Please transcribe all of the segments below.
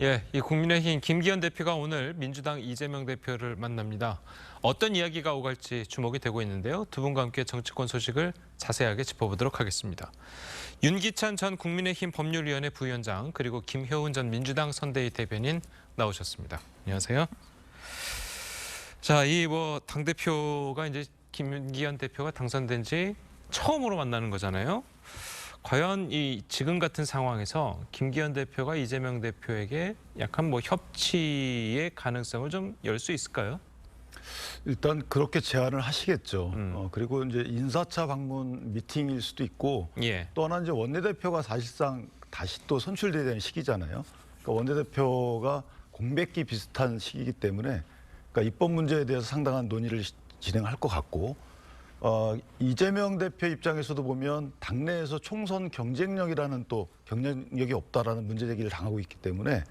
예, 이 국민의힘 김기현 대표가 오늘 민주당 이재명 대표를 만납니다. 어떤 이야기가 오갈지 주목이 되고 있는데요. 두 분과 함께 정치권 소식을 자세하게 짚어보도록 하겠습니다. 윤기찬 전 국민의힘 법률위원회 부위원장 그리고 김효은 전 민주당 선대위 대변인 나오셨습니다. 안녕하세요. 자, 이 당대표가 이제 김기현 대표가 당선된 지 처음으로 만나는 거잖아요. 과연 이 지금 같은 상황에서 김기현 대표가 이재명 대표에게 약간 협치의 가능성을 좀 열 수 있을까요? 일단 그렇게 제안을 하시겠죠. 그리고 이제 인사차 방문 미팅일 수도 있고 예. 또 하나 이제 원내대표가 사실상 다시 또 선출돼야 되는 시기잖아요. 그러니까 원내대표가 공백기 비슷한 시기이기 때문에 그러니까 입법 문제에 대해서 상당한 논의를 진행할 것 같고 이재명 대표 입장에서도 보면 당내에서 총선 경쟁력이라는 또 경쟁력이 없다라는 문제 제기를 당하고 있기 때문에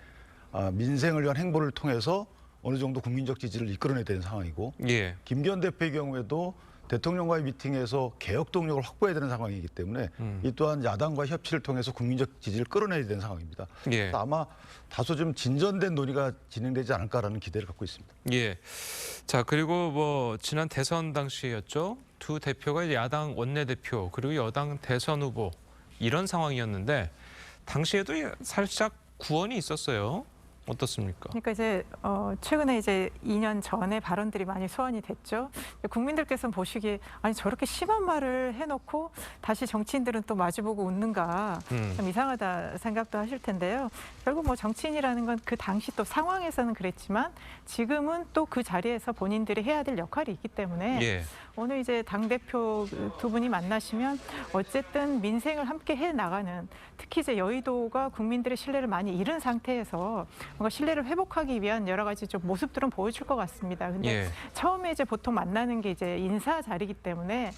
민생을 위한 행보를 통해서 어느 정도 국민적 지지를 이끌어내야 되는 상황이고 예. 김기현 대표의 경우에도 대통령과의 미팅에서 개혁 동력을 확보해야 되는 상황이기 때문에 이 또한 야당과 협치를 통해서 국민적 지지를 끌어내야 되는 상황입니다. 예. 그래서 아마 다소 좀 진전된 논의가 진행되지 않을까라는 기대를 갖고 있습니다. 예. 자, 그리고 지난 대선 당시였죠. 두 대표가 야당 원내대표 그리고 여당 대선 후보 이런 상황이었는데 당시에도 살짝 구원이 있었어요. 어떻습니까? 그러니까 이제 최근에 이제 2년 전에 발언들이 많이 소환이 됐죠. 국민들께서는 보시기에 아니 저렇게 심한 말을 해놓고 다시 정치인들은 또 마주보고 웃는가 좀 이상하다 생각도 하실 텐데요. 결국 정치인이라는 건 그 당시 또 상황에서는 그랬지만 지금은 또 그 자리에서 본인들이 해야 될 역할이 있기 때문에 예. 오늘 이제 당대표 두 분이 만나시면 어쨌든 민생을 함께 해 나가는 특히 이제 여의도가 국민들의 신뢰를 많이 잃은 상태에서 뭔가 신뢰를 회복하기 위한 여러 가지 좀 모습들은 보여줄 것 같습니다. 근데 예. 처음에 이제 보통 만나는 게 이제 인사 자리이기 때문에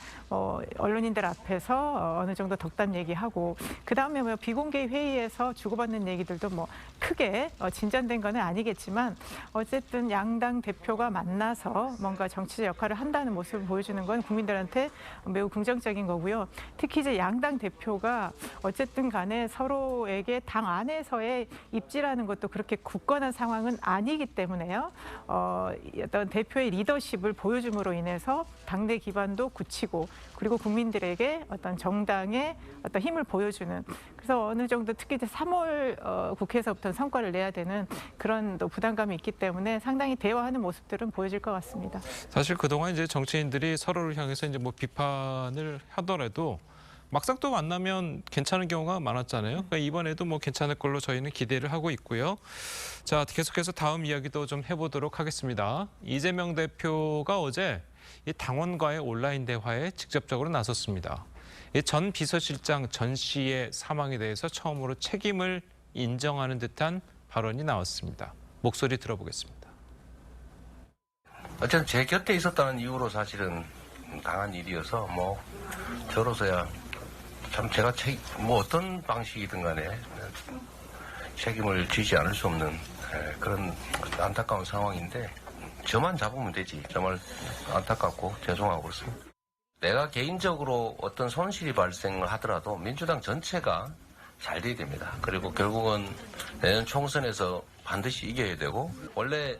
언론인들 앞에서 어느 정도 덕담 얘기하고 그 다음에 비공개 회의에서 주고받는 얘기들도 크게 진전된 건 아니겠지만 어쨌든 양당 대표가 만나서 뭔가 정치적 역할을 한다는 모습을 보여주는 건 국민들한테 매우 긍정적인 거고요. 특히 이제 양당 대표가 어쨌든 간에 서로에게 당 안에서의 입지라는 것도 그렇게 굳건한 상황은 아니기 때문에요. 어떤 대표의 리더십을 보여줌으로 인해서 당내 기반도 굳히고 그리고 국민들에게 어떤 정당의 어떤 힘을 보여주는 그래서 어느 정도 특히 이제 3월 국회에서부터 성과를 내야 되는 그런 또 부담감이 있기 때문에 상당히 대화하는 모습들은 보여질 것 같습니다. 사실 그동안 이제 정치인들이 서로를 향해서 이제 비판을 하더라도 막상 또 만나면 괜찮은 경우가 많았잖아요. 그러니까 이번에도 괜찮을 걸로 저희는 기대를 하고 있고요. 자, 계속해서 다음 이야기도 좀 해보도록 하겠습니다. 이재명 대표가 어제 이 당원과의 온라인 대화에 직접적으로 나섰습니다. 전 비서실장 전 씨의 사망에 대해서 처음으로 책임을 인정하는 듯한 발언이 나왔습니다. 목소리 들어보겠습니다. 어쨌든 제 곁에 있었다는 이유로 사실은 당한 일이어서 저로서야 참 제가 어떤 방식이든 간에 책임을 지지 않을 수 없는 그런 안타까운 상황인데 저만 잡으면 되지. 정말 안타깝고 죄송하고 그렇습니다. 내가 개인적으로 어떤 손실이 발생을 하더라도 민주당 전체가 잘 돼야 됩니다. 그리고 결국은 내년 총선에서 반드시 이겨야 되고 원래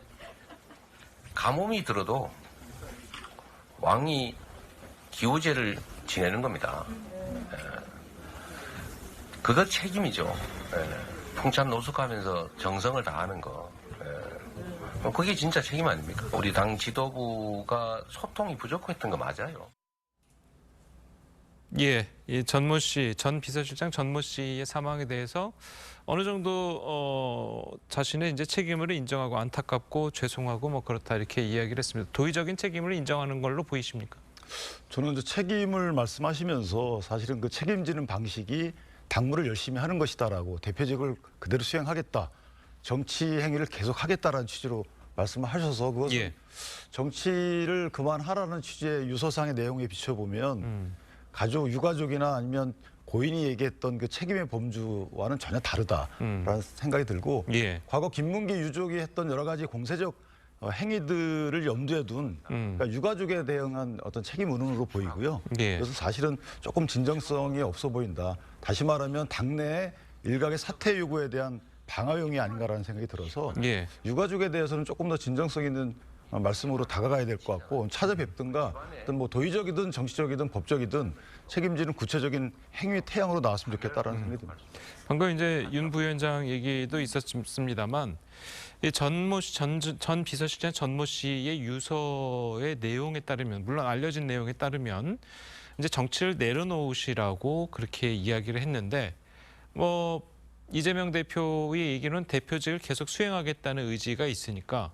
가뭄이 들어도 왕이 기우제를 지내는 겁니다. 그거 책임이죠. 풍찬 노숙하면서 정성을 다하는 거. 그게 진짜 책임 아닙니까? 우리 당 지도부가 소통이 부족했던 거 맞아요. 예, 이 전모 씨, 전 비서실장 전모 씨의 사망에 대해서 어느 정도 자신의 이제 책임을 인정하고 안타깝고 죄송하고 그렇다 이렇게 이야기를 했습니다. 도의적인 책임을 인정하는 걸로 보이십니까? 저는 이제 책임을 말씀하시면서 사실은 그 책임지는 방식이 당무를 열심히 하는 것이다라고 대표직을 그대로 수행하겠다. 정치 행위를 계속하겠다라는 취지로 말씀을 하셔서 그것은 예. 정치를 그만하라는 취지의 유서상의 내용에 비춰보면 유가족이나 아니면 고인이 얘기했던 그 책임의 범주와는 전혀 다르다라는 생각이 들고 예. 과거 김문기 유족이 했던 여러 가지 공세적 행위들을 염두에 둔 그러니까 유가족에 대응한 어떤 책임 운운으로 보이고요. 예. 그래서 사실은 조금 진정성이 없어 보인다. 다시 말하면 당내의 일각의 사퇴 요구에 대한 방어용이 아닌가라는 생각이 들어서 예. 유가족에 대해서는 조금 더 진정성 있는 말씀으로 다가가야 될 것 같고 찾아뵙든가 어떤 뭐 도의적이든 정치적이든 법적이든 책임지는 구체적인 행위 태양으로 나왔으면 좋겠다라는 생각이 듭니다. 방금 이제 윤 부위원장 얘기도 있었습니다만 전 비서실장 전모 씨의 유서의 내용에 따르면 물론 알려진 내용에 따르면 이제 정치를 내려놓으시라고 그렇게 이야기를 했는데 뭐 이재명 대표의 얘기는 대표직을 계속 수행하겠다는 의지가 있으니까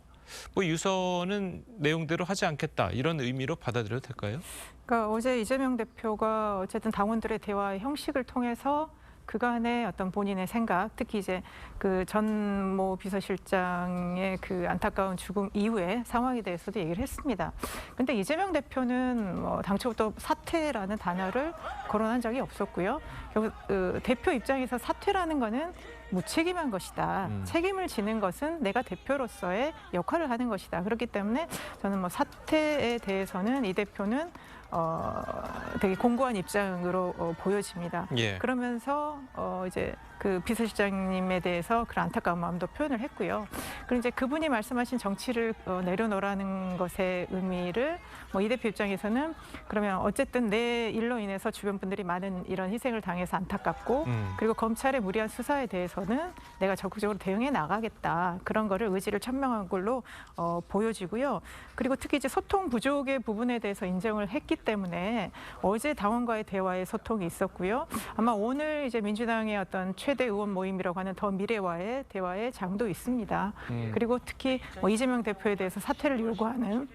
뭐 유서는 내용대로 하지 않겠다 이런 의미로 받아들여도 될까요? 그러니까 어제 이재명 대표가 어쨌든 당원들의 대화의 형식을 통해서 그간의 어떤 본인의 생각, 특히 이제 그 전모 비서실장의 그 안타까운 죽음 이후의 상황에 대해서도 얘기를 했습니다. 근데 이재명 대표는 뭐 당초부터 사퇴라는 단어를 거론한 적이 없었고요. 결국 대표 입장에서 사퇴라는 거는 무책임한 것이다. 책임을 지는 것은 내가 대표로서의 역할을 하는 것이다. 그렇기 때문에 저는 뭐 사퇴에 대해서는 이 대표는 되게 공고한 입장으로 보여집니다. 예. 그러면서 이제 그 비서실장님에 대해서 그런 안타까운 마음도 표현을 했고요. 그리고 이제 그분이 말씀하신 정치를 내려놓으라는 것의 의미를 뭐 이 대표 입장에서는 그러면 어쨌든 내 일로 인해서 주변 분들이 많은 이런 희생을 당해서 안타깝고 그리고 검찰의 무리한 수사에 대해서는 내가 적극적으로 대응해 나가겠다. 그런 거를 의지를 천명한 걸로 보여지고요. 그리고 특히 이제 소통 부족의 부분에 대해서 인정을 했기 때문에 어제 당원과의 대화에 소통이 있었고요. 아마 오늘 이제 민주당의 어떤 최대 의원 모임이라고 하는 더 미래와의 대화의 장도 있습니다. 그리고 특히 뭐 이재명 대표에 대해서 사퇴를 요구하는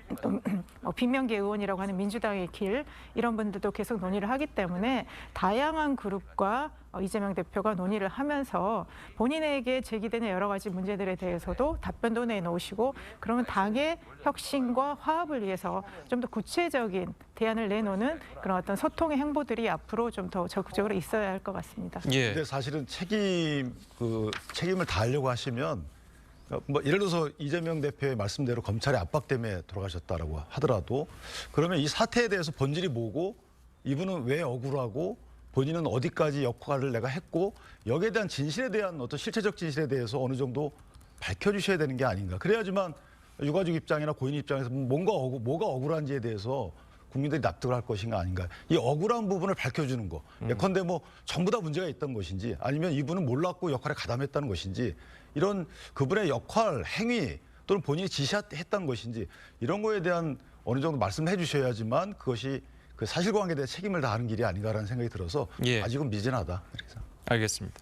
빈명계 의원이라고 하는 민주당의 길 이런 분들도 계속 논의를 하기 때문에 다양한 그룹과 이재명 대표가 논의를 하면서 본인에게 제기되는 여러 가지 문제들에 대해서도 답변도 내놓으시고 그러면 당의 혁신과 화합을 위해서 좀 더 구체적인 대안을 내놓는 그런 어떤 소통의 행보들이 앞으로 좀 더 적극적으로 있어야 할 것 같습니다. 예. 근데 사실은 책임을 다하려고 하시면 뭐 예를 들어서 이재명 대표의 말씀대로 검찰의 압박 때문에 돌아가셨다라고 하더라도 그러면 이 사태에 대해서 본질이 뭐고 이분은 왜 억울하고 본인은 어디까지 역할을 내가 했고 여기에 대한 진실에 대한 어떤 실체적 진실에 대해서 어느 정도 밝혀주셔야 되는 게 아닌가. 그래야지만 유가족 입장이나 고인 입장에서 뭐가 억울한지에 대해서 국민들이 납득을 할 것인가 아닌가. 이 억울한 부분을 밝혀주는 거. 예컨대 뭐 전부 다 문제가 있던 것인지 아니면 이분은 몰랐고 역할에 가담했다는 것인지 이런 그분의 역할, 행위 또는 본인이 지시했다는 것인지 이런 거에 대한 어느 정도 말씀을 해주셔야지만 그것이 그 사실관계에 대해 책임을 다하는 길이 아닌가라는 생각이 들어서 예. 아직은 미진하다. 이렇게 생각합니다. 알겠습니다.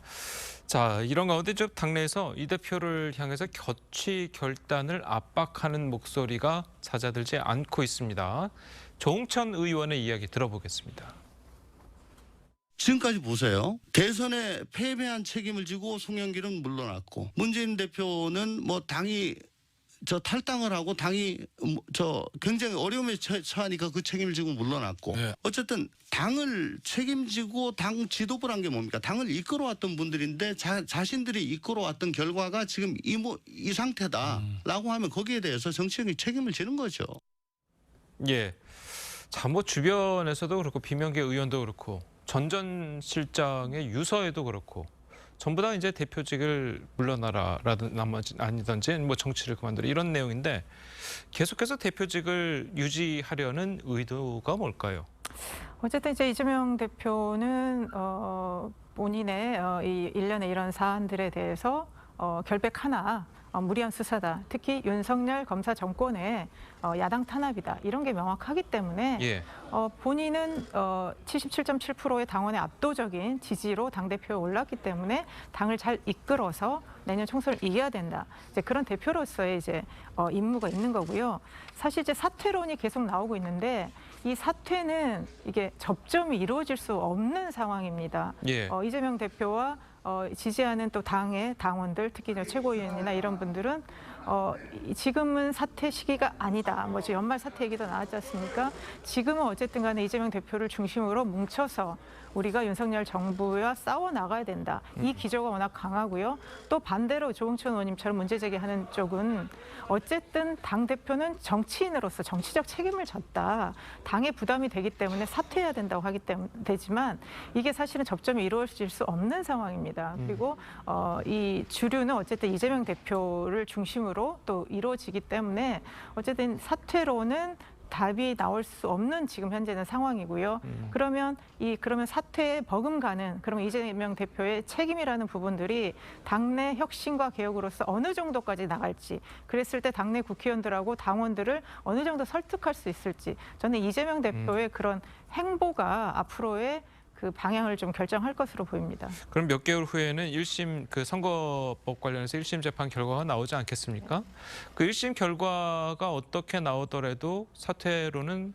자, 이런 가운데 좀 당내에서 이 대표를 향해서 교체 결단을 압박하는 목소리가 잦아들지 않고 있습니다. 조홍천 의원의 이야기 들어보겠습니다. 지금까지 보세요. 대선에 패배한 책임을 지고 송영길은 물러났고 문재인 대표는 뭐 당이 탈당을 하고 당이 굉장히 어려움에 처하니까 그 책임을 지고 물러났고 네. 어쨌든 당을 책임지고 당 지도부란 게 뭡니까? 당을 이끌어왔던 분들인데 자신들이 이끌어왔던 결과가 지금 이 상태다라고 하면 거기에 대해서 정치적인 책임을 지는 거죠. 예. 자, 뭐 주변에서도 그렇고 비명계 의원도 그렇고 전 실장의 유서에도 그렇고 전부 다 이제 대표직을 물러나라라든지 아니든지 뭐 정치를 그만두라 이런 내용인데 계속해서 대표직을 유지하려는 의도가 뭘까요? 어쨌든 이제 이재명 대표는 본인의 이 일련의 이런 사안들에 대해서 결백하나 무리한 수사다. 특히 윤석열 검사 정권의 야당 탄압이다. 이런 게 명확하기 때문에 예. 본인은 77.7%의 당원의 압도적인 지지로 당대표에 올랐기 때문에 당을 잘 이끌어서 내년 총선을 이겨야 된다. 이제 그런 대표로서의 이제 임무가 있는 거고요. 사실 이제 사퇴론이 계속 나오고 있는데 이 사퇴는 이게 접점이 이루어질 수 없는 상황입니다. 예. 이재명 대표와 지지하는 또 당의 당원들, 특히 최고위원이나 이런 분들은 지금은 사퇴 시기가 아니다. 뭐 지금 연말 사퇴 얘기도 나왔지 않습니까? 지금은 어쨌든 간에 이재명 대표를 중심으로 뭉쳐서 우리가 윤석열 정부와 싸워 나가야 된다. 이 기조가 워낙 강하고요. 또 반대로 조홍천 의원님처럼 문제 제기하는 쪽은 어쨌든 당대표는 정치인으로서 정치적 책임을 졌다. 당에 부담이 되기 때문에 사퇴해야 된다고 하기 때문에 되지만 이게 사실은 접점이 이루어질 수 없는 상황입니다. 보입니다. 그리고 이 주류는 어쨌든 이재명 대표를 중심으로 또 이루어지기 때문에 어쨌든 사퇴로는 답이 나올 수 없는 지금 현재는 상황이고요. 그러면 사퇴에 버금가는 그러면 이재명 대표의 책임이라는 부분들이 당내 혁신과 개혁으로서 어느 정도까지 나갈지, 그랬을 때 당내 국회의원들하고 당원들을 어느 정도 설득할 수 있을지, 저는 이재명 대표의 그런 행보가 앞으로의 그 방향을 좀 결정할 것으로 보입니다. 그럼 몇 개월 후에는 1심 그 선거법 관련해서 1심 재판 결과가 나오지 않겠습니까? 그 1심 결과가 어떻게 나오더라도 사퇴로는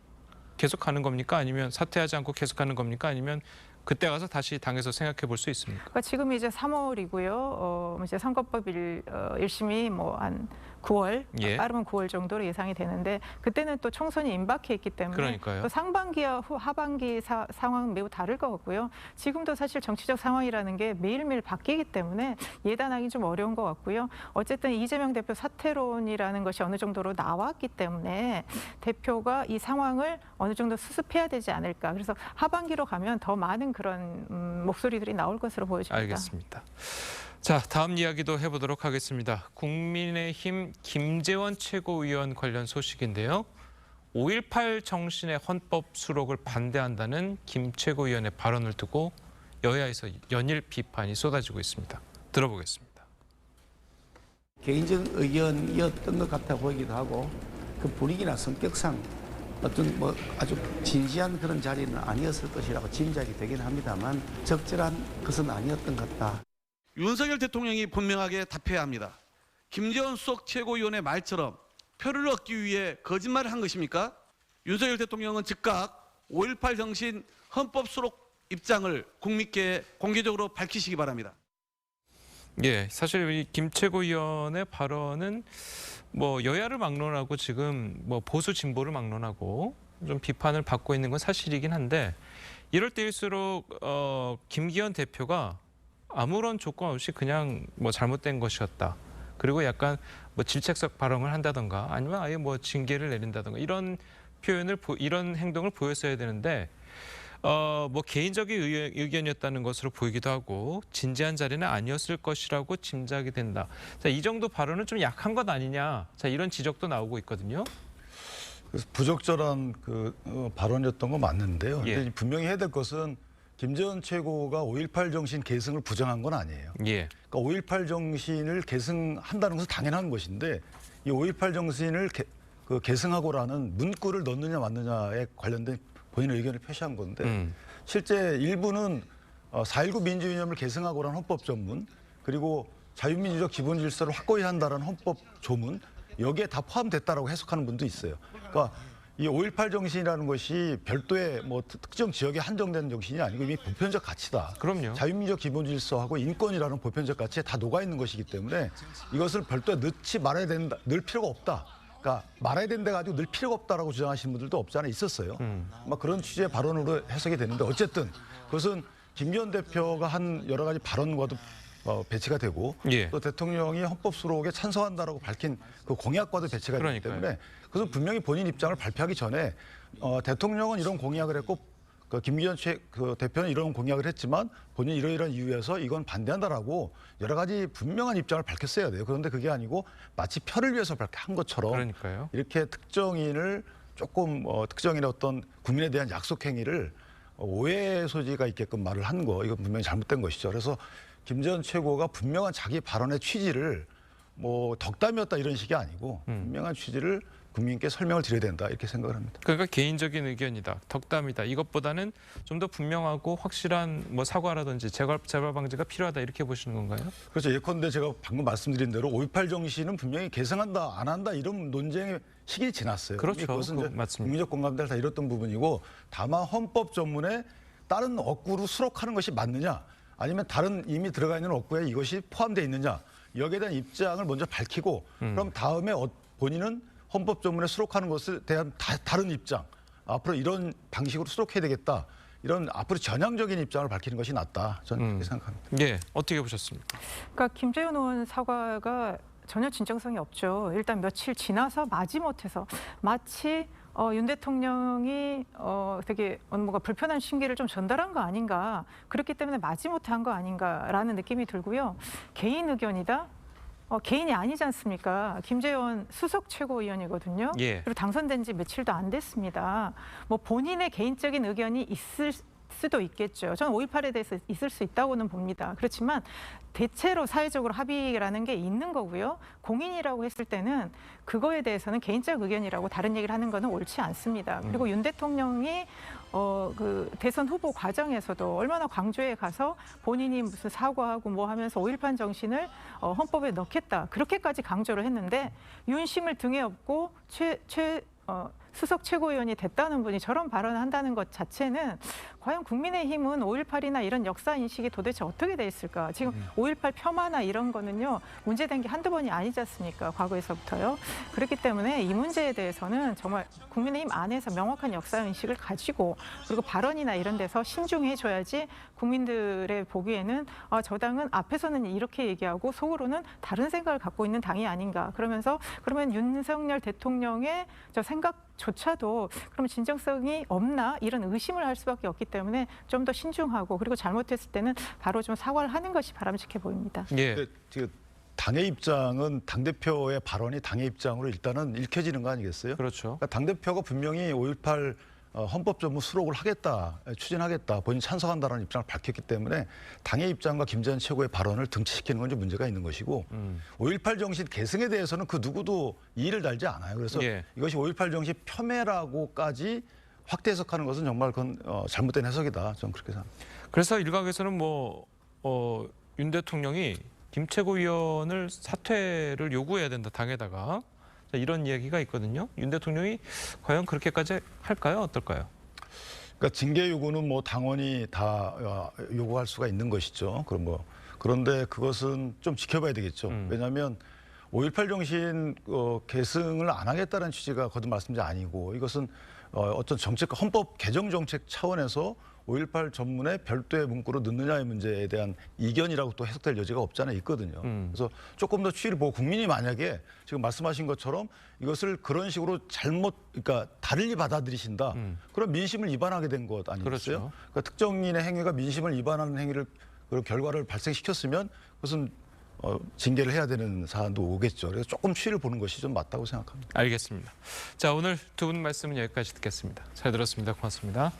계속하는 겁니까? 아니면 사퇴하지 않고 계속하는 겁니까? 아니면 그때 가서 다시 당에서 생각해 볼 수 있습니까? 그러니까 지금 이제 3월이고요. 이제 선거법 1심이 뭐 한 9월, 예. 빠르면 9월 정도로 예상이 되는데 그때는 또 총선이 임박해 있기 때문에 그러니까요. 또 상반기와 하반기 상황은 매우 다를 것 같고요. 지금도 사실 정치적 상황이라는 게 매일매일 바뀌기 때문에 예단하기 좀 어려운 것 같고요. 어쨌든 이재명 대표 사퇴론이라는 것이 어느 정도로 나왔기 때문에 대표가 이 상황을 어느 정도 수습해야 되지 않을까. 그래서 하반기로 가면 더 많은 그런 목소리들이 나올 것으로 보여집니다. 알겠습니다. 자, 다음 이야기도 해보도록 하겠습니다. 국민의힘 김재원 최고위원 관련 소식인데요. 5.18 정신의 헌법 수록을 반대한다는 김 최고위원의 발언을 두고 여야에서 연일 비판이 쏟아지고 있습니다. 들어보겠습니다. 개인적 의견이었던 것 같아 보이기도 하고 그 분위기나 성격상 어떤 뭐 아주 진지한 그런 자리는 아니었을 것이라고 짐작이 되긴 합니다만 적절한 것은 아니었던 것 같다. 윤석열 대통령이 분명하게 답해야 합니다. 김재원 수석 최고위원의 말처럼 표를 얻기 위해 거짓말을 한 것입니까? 윤석열 대통령은 즉각 5.18 정신 헌법 수록 입장을 국민께 공개적으로 밝히시기 바랍니다. 예, 사실 이 김 최고위원의 발언은 뭐 여야를 막론하고 지금 뭐 보수 진보를 막론하고 좀 비판을 받고 있는 건 사실이긴 한데 이럴 때일수록 김기현 대표가 아무런 조건 없이 그냥 뭐 잘못된 것이었다. 그리고 약간 뭐 질책적 발언을 한다던가 아니면 아예 뭐 징계를 내린다던가 이런 이런 행동을 보였어야 되는데 뭐 개인적인 의견이었다는 것으로 보이기도 하고 진지한 자리는 아니었을 것이라고 짐작이 된다. 자, 이 정도 발언은 좀 약한 것 아니냐. 자, 이런 지적도 나오고 있거든요. 그래서 부적절한 발언이었던 건 맞는데요. 예. 근데 분명히 해야 될 것은 김재원 최고가 5.18 정신 계승을 부정한 건 아니에요. 예. 그러니까 5.18 정신을 계승한다는 것은 당연한 것인데 이 5.18 정신을 계승하고라는 문구를 넣느냐 맞느냐에 관련된 본인의 의견을 표시한 건데 실제 일부는 4.19 민주이념을 계승하고라는 헌법 전문 그리고 자유민주적 기본 질서를 확고히 한다라는 헌법 조문 여기에 다 포함됐다라고 해석하는 분도 있어요. 그러니까 이 5.18 정신이라는 것이 별도의 뭐 특정 지역에 한정된 정신이 아니고 이미 보편적 가치다. 그럼요. 자유민주적 기본 질서하고 인권이라는 보편적 가치에 다 녹아 있는 것이기 때문에 이것을 별도에 넣지 말아야 된다, 넣을 필요가 없다. 그러니까 말아야 된다 가지고 넣을 필요가 없다라고 주장하시는 분들도 없지 않아 있었어요. 막 그런 취지의 발언으로 해석이 되는데 어쨌든 그것은 김기현 대표가 한 여러 가지 발언과도 배치가 되고 예. 또 대통령이 헌법 수록에 찬성한다라고 밝힌 그 공약과도 배치가 되기 때문에 그래서 분명히 본인 입장을 발표하기 전에 대통령은 이런 공약을 했고 그 김기현 대표는 이런 공약을 했지만 본인이 이러이러한 이유에서 이건 반대한다라고 여러 가지 분명한 입장을 밝혔어야 돼요. 그런데 그게 아니고 마치 편을 위해서 한 것처럼 그러니까요. 이렇게 특정인을 조금 특정인의 어떤 국민에 대한 약속 행위를 오해 소지가 있게끔 말을 한 거 이건 분명히 잘못된 것이죠. 그래서 김재원 최고가 분명한 자기 발언의 취지를 뭐 덕담이었다 이런 식이 아니고 분명한 취지를 국민께 설명을 드려야 된다 이렇게 생각을 합니다. 그러니까 개인적인 의견이다, 덕담이다. 이것보다는 좀 더 분명하고 확실한 뭐 사과라든지 재발 방지가 필요하다 이렇게 보시는 건가요? 그렇죠. 예컨대 제가 방금 말씀드린 대로 5.18 정신은 분명히 계승한다 안 한다 이런 논쟁의 시기 지났어요. 그렇죠. 그것은 이제 맞습니다. 국민적 공감대를 다 이뤘던 부분이고 다만 헌법 전문에 다른 억구로 수록하는 것이 맞느냐 아니면 다른 이미 들어가 있는 억구에 이것이 포함되어 있느냐 여기에 대한 입장을 먼저 밝히고 그럼 다음에 본인은 헌법 전문에 수록하는 것에 대한 다른 입장 앞으로 이런 방식으로 수록해야 되겠다 이런 앞으로 전향적인 입장을 밝히는 것이 낫다 저는 그렇게 생각합니다. 예, 어떻게 보셨습니까? 그러니까 김재원 의원 사과가 전혀 진정성이 없죠. 일단 며칠 지나서 마지못해서 마치 윤 대통령이 되게 뭔가 불편한 심기를 좀 전달한 거 아닌가, 그렇기 때문에 마지못해 한 거 아닌가라는 느낌이 들고요. 개인 의견이다? 개인이 아니지 않습니까? 김재원 수석 최고위원이거든요. 예. 그리고 당선된 지 며칠도 안 됐습니다. 뭐 본인의 개인적인 의견이 있을 수도 있겠죠. 저는 5.18에 대해서 있을 수 있다고는 봅니다. 그렇지만 대체로 사회적으로 합의라는 게 있는 거고요. 공인이라고 했을 때는 그거에 대해서는 개인적 의견이라고 다른 얘기를 하는 거는 옳지 않습니다. 그리고 윤 대통령이 그 대선 후보 과정에서도 얼마나 광주에 가서 본인이 무슨 사과하고 뭐 하면서 5.18 정신을 헌법에 넣겠다, 그렇게까지 강조를 했는데 윤심을 등에 업고 수석 최고위원이 됐다는 분이 저런 발언을 한다는 것 자체는 과연 국민의힘은 5.18이나 이런 역사 인식이 도대체 어떻게 돼 있을까? 지금 5.18 폄하나 이런 거는요, 문제된 게 한두 번이 아니지 않습니까? 과거에서부터요. 그렇기 때문에 이 문제에 대해서는 정말 국민의힘 안에서 명확한 역사 인식을 가지고, 그리고 발언이나 이런 데서 신중해 줘야지 국민들의 보기에는 저 당은 앞에서는 이렇게 얘기하고 속으로는 다른 생각을 갖고 있는 당이 아닌가. 그러면서 그러면 윤석열 대통령의 저 생각조차도 그러면 진정성이 없나, 이런 의심을 할 수밖에 없기 때문에 좀 더 신중하고, 그리고 잘못했을 때는 바로 좀 사과를 하는 것이 바람직해 보입니다. 예. 근데 지금 당의 입장은 당대표의 발언이 당의 입장으로 일단은 읽혀지는 거 아니겠어요? 그렇죠. 그러니까 당대표가 분명히 5.18 헌법 전문 수록을 하겠다, 추진하겠다, 본인 찬성한다는 입장을 밝혔기 때문에 당의 입장과 김재원 최고의 발언을 등치시키는 건 좀 문제가 있는 것이고 5.18 정신 계승에 대해서는 그 누구도 이의를 달지 않아요. 그래서 예. 이것이 5.18 정신 폄훼라고까지 확대 해석하는 것은 정말 그건 잘못된 해석이다. 저는 그렇게 생각합니다. 그래서 일각에서는 윤 대통령이 김 최고위원을 사퇴를 요구해야 된다, 당에다가. 자, 이런 이야기가 있거든요. 윤 대통령이 과연 그렇게까지 할까요? 어떨까요? 그러니까 징계 요구는 뭐 당원이 다 요구할 수가 있는 것이죠. 그런데 그것은 좀 지켜봐야 되겠죠. 왜냐하면 5.18 정신 계승을 안 하겠다는 취지가 거듭 말씀이 아니고, 이것은 어떤 정책, 헌법 개정 정책 차원에서 5.18 전문에 별도의 문구로 넣느냐의 문제에 대한 이견이라고 또 해석될 여지가 없지 않아 있거든요. 그래서 조금 더 추이를 보고 국민이 만약에 지금 말씀하신 것처럼 이것을 그런 식으로 그러니까 다르게 받아들이신다. 그럼 민심을 위반하게 된 것 아니겠어요? 그렇죠. 그러니까 특정인의 행위가 민심을 위반하는 행위를, 그런 결과를 발생시켰으면 그것은 징계를 해야 되는 사안도 오겠죠. 그래서 조금 추이를 보는 것이 좀 맞다고 생각합니다. 알겠습니다. 자, 오늘 두 분 말씀은 여기까지 듣겠습니다. 잘 들었습니다. 고맙습니다.